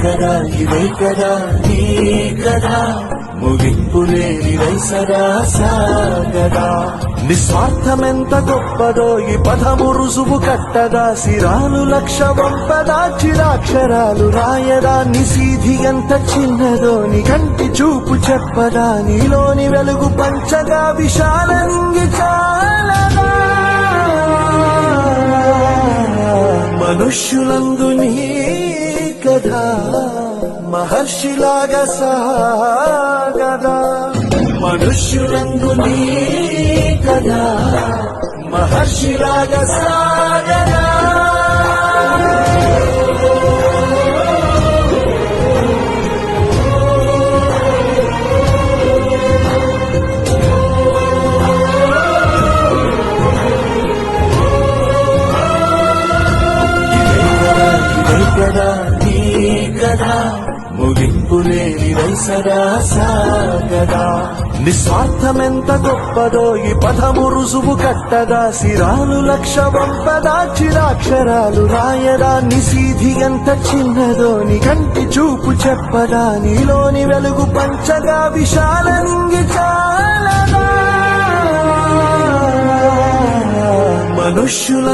కదా ఇదే కదా నీ కదా ముగింపులేని వైసరా సాగదా నిస్వార్థమెంత గొప్పదో ఈ పదము రుజువు కట్టదా సిరాలు లక్ష వంపదా చిరాక్షరాలు రాయదా నిసీధి ఎంత చిన్నదో నీ కంటి చూపు చెప్పదా నీలోని వెలుగు పంచగా విశాలంగి చాలదా మనుష్యులందు నీ కథ మహర్షిలాగా సాగదా మనుష్యులందు నీ కథ మహర్షిలాగా సాగదా కదా ముగింపులేని వైసరా సాగదా నిస్వార్థమెంత గొప్పదో ఈ పదము రుజువు కట్టదా సిరాలు లక్ష వంపదా చిరాక్షరాలు రాయదా నిసీధి ఎంత చిన్నదో నీ కంటి చూపు చెప్పదా నీలోని వెలుగు పంచగా విశాలంగి చాలదా మనుష్యుల